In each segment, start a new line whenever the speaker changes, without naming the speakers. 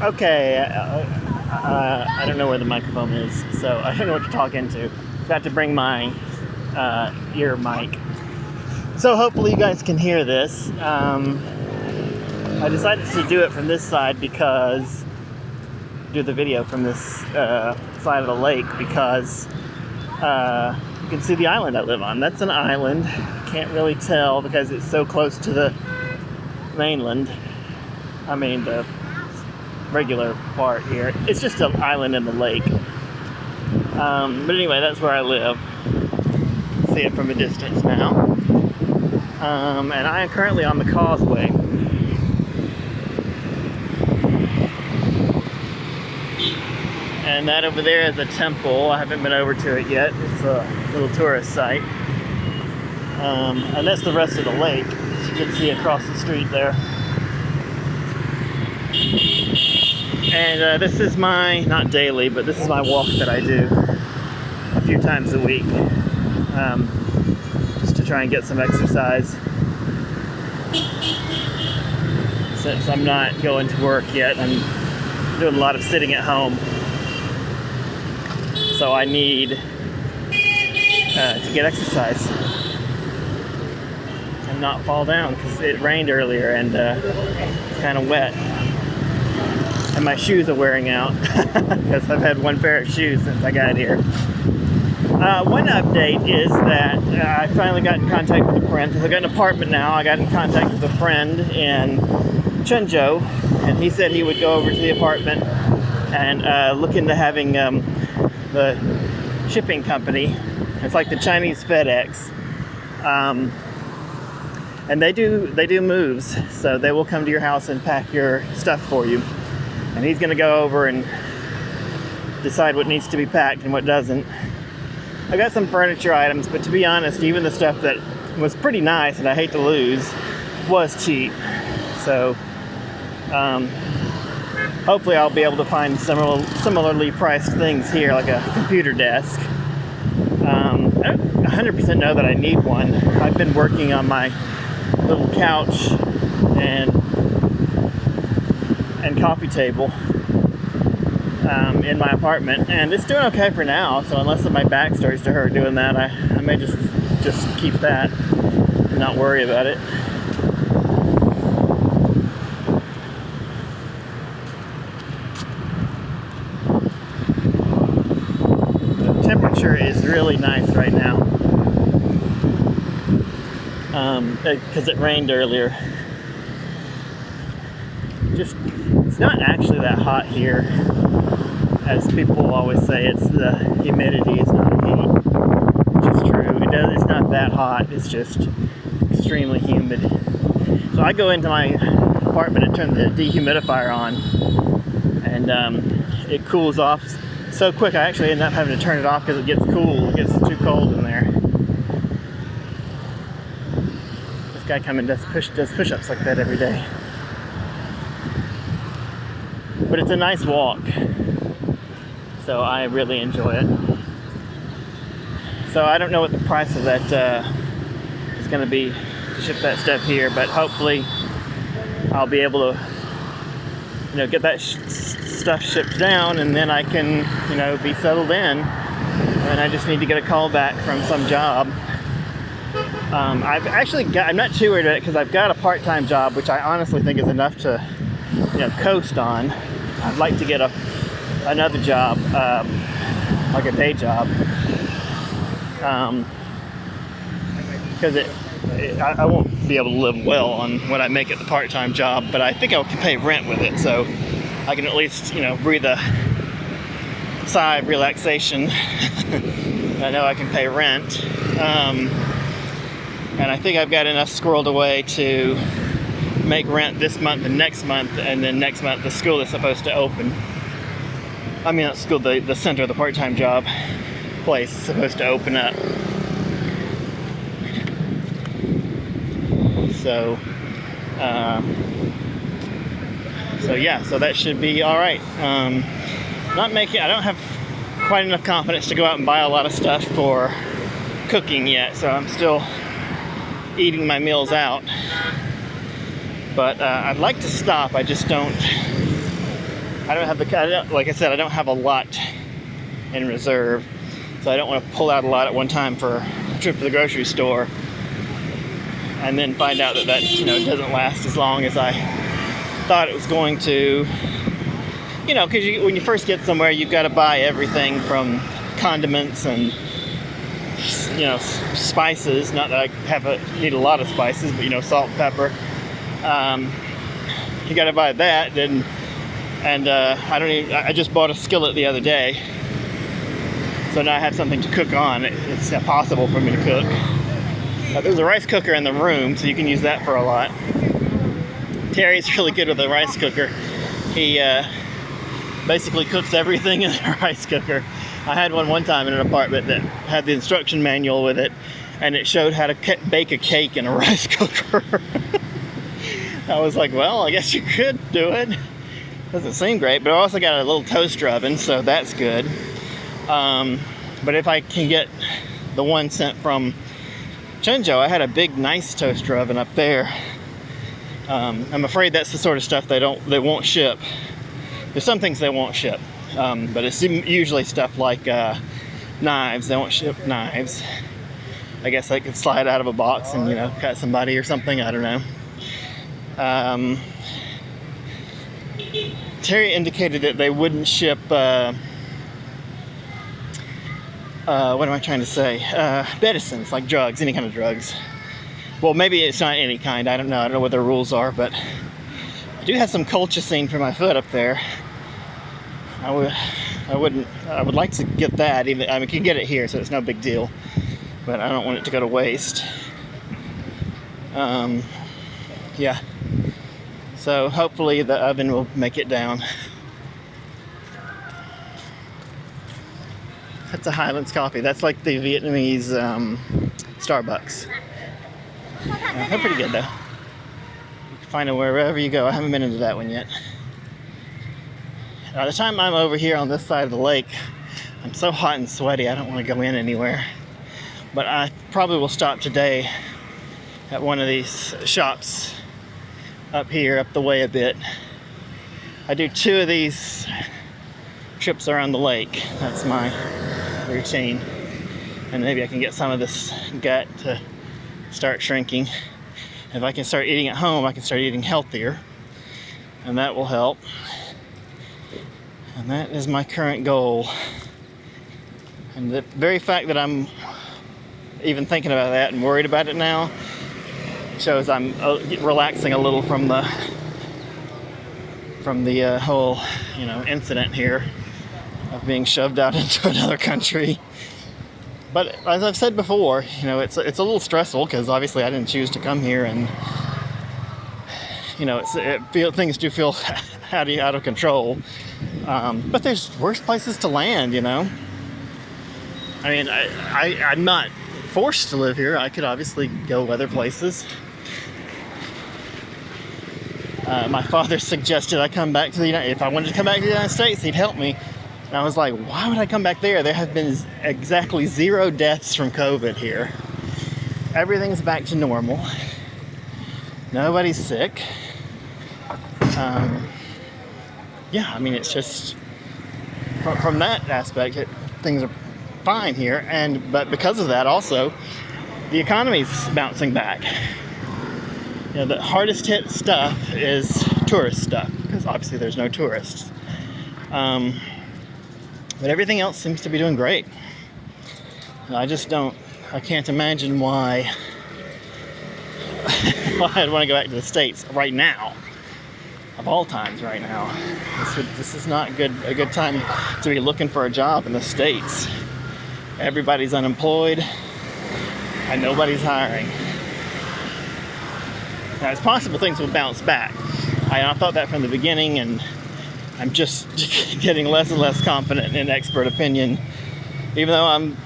Okay, I don't know where the microphone is, so I don't know what to talk into. Got to bring my ear mic. So hopefully you guys can hear this. I decided to do it from this side because, do the video from this side of the lake because you can see the island I live on. That's an island. Can't really tell because it's so close to the mainland. I mean the regular part here. It's just an island in the lake. But anyway, that's where I live. See it from a distance now. And I am currently on the causeway. And that over there is a temple. I haven't been over to it yet. It's a little tourist site. And that's the rest of the lake. As you can see across the street there. And this is my, not daily, but this is my walk that I do a few times a week. Just to try and get some exercise. Since I'm not going to work yet, I'm doing a lot of sitting at home. So I need to get exercise and not fall down because it rained earlier and it's kind of wet. And my shoes are wearing out because I've had one pair of shoes since I got here. One update is that I finally got in contact with a friend. Since I got an apartment now, I got in contact with a friend in Chenzhou, and he said he would go over to the apartment and look into having the shipping company. It's like the Chinese FedEx, and they do moves, so they will come to your house and pack your stuff for you. And he's going to go over and decide what needs to be packed and what doesn't. I got some furniture items, but to be honest, even the stuff that was pretty nice and I hate to lose was cheap. So hopefully I'll be able to find similarly priced things here, like a computer desk. I don't 100% know that I need one. I've been working on my little couch and coffee table in my apartment, and it's doing okay for now. So unless my back starts to hurt doing that, I may just keep that and not worry about it. The temperature is really nice right now because it rained earlier. It's not actually that hot here, as people always say. It's the humidity, it's not the heat, which is true. It's not that hot, it's just extremely humid. So I go into my apartment and turn the dehumidifier on, and it cools off so quick. I actually end up having to turn it off because it gets cool. It gets too cold in there. This guy comes and does push-ups like that every day. But it's a nice walk, so I really enjoy it. So I don't know what the price of that is going to be to ship that stuff here, but hopefully I'll be able to, get that stuff shipped down, and then I can, be settled in. And I just need to get a call back from some job. I'm not too worried about it because I've got a part-time job, which I honestly think is enough to, coast on. I'd like to get another job, like a day job, because I won't be able to live well on what I make at the part-time job, but I think I can pay rent with it, so I can at least, breathe a sigh of relaxation. I know I can pay rent, and I think I've got enough squirreled away to make rent this month and next month, and then next month the school is supposed to open. I mean, not school, the center, the part-time job place is supposed to open up. So so that should be all right. I don't have quite enough confidence to go out and buy a lot of stuff for cooking yet, so I'm still eating my meals out. But I'd like to stop. I just don't I don't have like I said, I don't have a lot in reserve, so I don't want to pull out a lot at one time for a trip to the grocery store and then find out that doesn't last as long as I thought it was going to. Because when you first get somewhere, you've got to buy everything from condiments and spices. Not that I need a lot of spices, but salt, pepper. You got to buy that, and I just bought a skillet the other day, so now I have something to cook on. It's impossible for me to cook. There's a rice cooker in the room, so you can use that for a lot. Terry's really good with the rice cooker. He basically cooks everything in the rice cooker. I had one time in an apartment that had the instruction manual with it, and it showed how to bake a cake in a rice cooker. I was like, well, I guess you could do it. Doesn't seem great, but I also got a little toaster oven, so that's good. But if I can get the one sent from Chenzhou, I had a big, nice toaster oven up there. I'm afraid that's the sort of stuff they won't ship. There's some things they won't ship, but it's usually stuff like knives. They won't ship knives. I guess they could slide out of a box and cut somebody or something. I don't know. Terry indicated that they wouldn't ship. What am I trying to say? Medicines, like drugs, any kind of drugs. Well, maybe it's not any kind. I don't know. I don't know what their rules are, but I do have some colchicine for my foot up there. I would like to get that. Even I can get it here, so it's no big deal. But I don't want it to go to waste. Yeah. So hopefully the oven will make it down. That's a Highlands coffee. That's like the Vietnamese Starbucks. They're pretty good though. You can find it wherever you go. I haven't been into that one yet. By the time I'm over here on this side of the lake, I'm so hot and sweaty I don't want to go in anywhere. But I probably will stop today at one of these shops up here, up the way a bit. I do 2 of these trips around the lake. That's my routine. And maybe I can get some of this gut to start shrinking. If I can start eating at home, I can start eating healthier. And that will help. And that is my current goal. And the very fact that I'm even thinking about that and worried about it now shows I'm relaxing a little from the whole incident here of being shoved out into another country. But as I've said before, it's a little stressful because obviously I didn't choose to come here, and things do feel out of control. But there's worse places to land, I mean, I'm not forced to live here. I could obviously go other places. My father suggested I come back to if I wanted to come back to the United States, he'd help me. And I was like, why would I come back there? There have been exactly 0 deaths from COVID here. Everything's back to normal. Nobody's sick. Yeah, I mean, it's just from that aspect, things are fine here. But because of that, also, the economy's bouncing back. The hardest hit stuff is tourist stuff, because obviously there's no tourists. But everything else seems to be doing great. I can't imagine why I'd want to go back to the States right now. Of all times right now. This is not a good time to be looking for a job in the States. Everybody's unemployed and nobody's hiring. Now, it's possible things will bounce back. I thought that from the beginning, and I'm just getting less and less confident in expert opinion, even though I'm,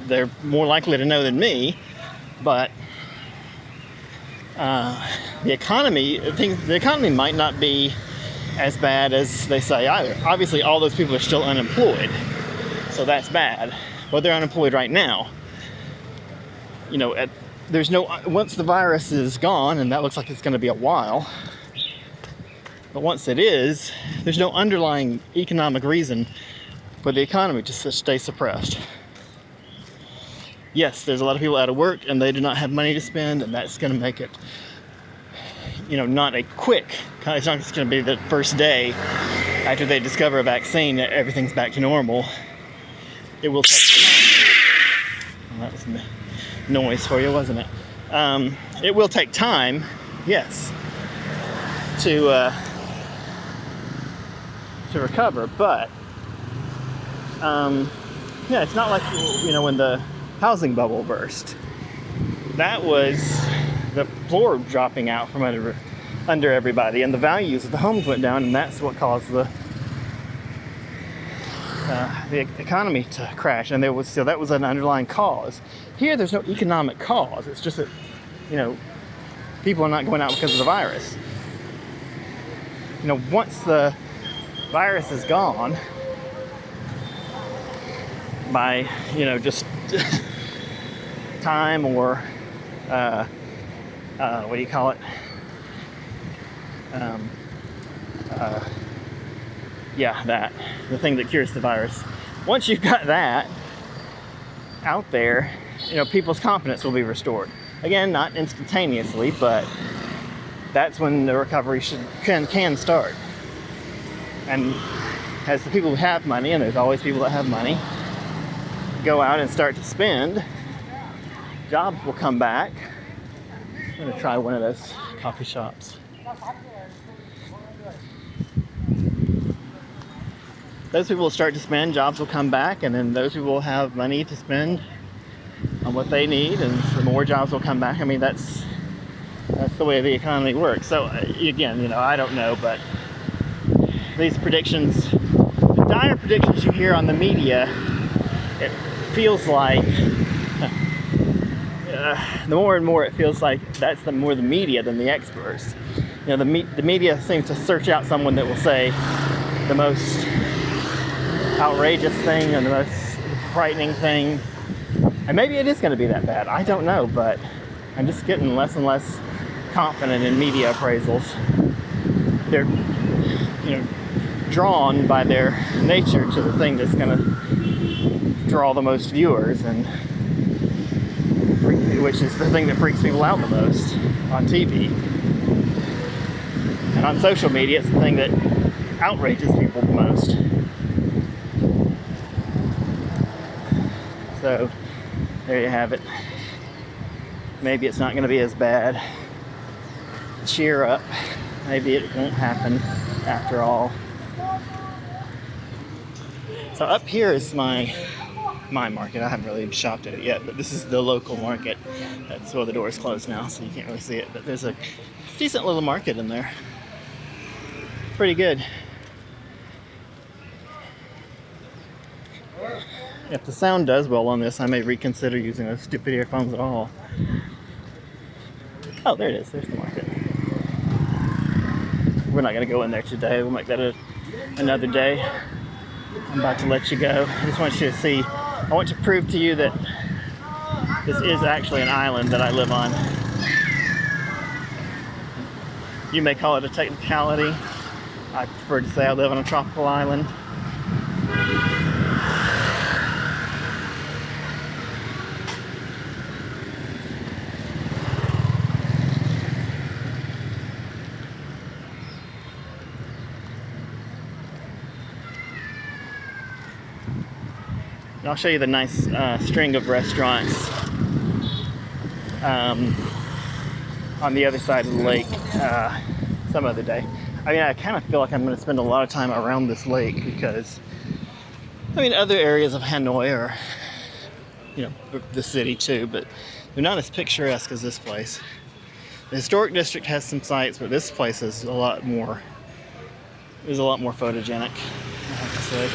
they're more likely to know than me. But the economy might not be as bad as they say either. Obviously, all those people are still unemployed, so that's bad. But they're unemployed right now. Once the virus is gone, and that looks like it's going to be a while, But once it is, there's no underlying economic reason for the economy to stay suppressed. Yes, there's a lot of people out of work and they do not have money to spend, and that's going to make it, not a quick. It's not just going to be the first day after they discover a vaccine that everything's back to normal. It will take time. Well, that was noise for you, wasn't it? It will take time, yes, to recover, but it's not like when the housing bubble burst. That was the floor dropping out from under everybody, and the values of the homes went down, and that's what caused the economy to crash. And that was an underlying cause. Here, there's no economic cause. It's just that people are not going out because of the virus. Once the virus is gone, by just time or what do you call it? The thing that cures the virus. Once you've got that out there, people's confidence will be restored. Again, not instantaneously, but that's when the recovery can start. And as the people who have money, and there's always people that have money, go out and start to spend, jobs will come back. I'm going to try one of those coffee shops. Those people will start to spend, jobs will come back, and then those people will have money to spend on what they need, and some more jobs will come back. I mean, that's the way the economy works. So again, I don't know, but these predictions, the dire predictions you hear on the media, it feels like the more and more it feels like that's more the media than the experts. The media seems to search out someone that will say the most outrageous thing and the most frightening thing, and maybe it is going to be that bad. I don't know, but I'm just getting less and less confident in media appraisals. They're drawn by their nature to the thing that's going to draw the most viewers, and which is the thing that freaks people out the most on TV. And on social media, it's the thing that outrages people the most. So, there you have it. Maybe it's not going to be as bad. Cheer up. Maybe it won't happen after all. So up here is my market. I haven't really shopped at it yet, but this is the local market. So the door is closed now, so you can't really see it. But there's a decent little market in there. Pretty good. If the sound does well on this, I may reconsider using those stupid earphones at all. Oh, there it is. There's the market. We're not going to go in there today. We'll make that another day. I'm about to let you go. I just want you to see. I want to prove to you that this is actually an island that I live on. You may call it a technicality. I prefer to say I live on a tropical island. And I'll show you the nice string of restaurants on the other side of the lake some other day. I mean, I kind of feel like I'm going to spend a lot of time around this lake because, other areas of Hanoi are, the city too, but they're not as picturesque as this place. The historic district has some sights, but this place is a lot more photogenic, I have to say.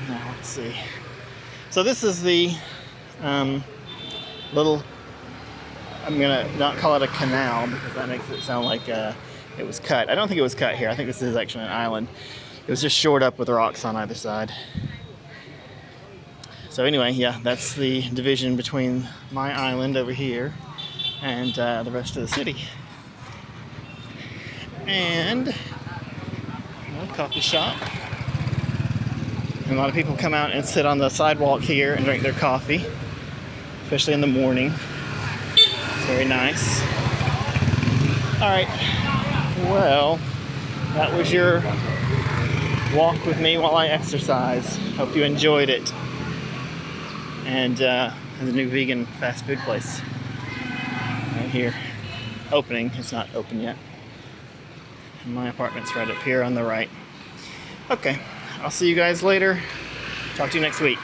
Now, let's see. So this is the little, I'm going to not call it a canal because that makes it sound like it was cut. I don't think it was cut here. I think this is actually an island. It was just shored up with rocks on either side. So anyway, yeah, that's the division between my island over here and the rest of the city. and coffee shop. And a lot of people come out and sit on the sidewalk here and drink their coffee, especially in the morning. It's very nice. All right, well, that was your walk with me while I exercise. Hope you enjoyed it. And there's a new vegan fast food place right here, opening. It's not open yet. And my apartment's right up here on the right. Okay, I'll see you guys later. Talk to you next week.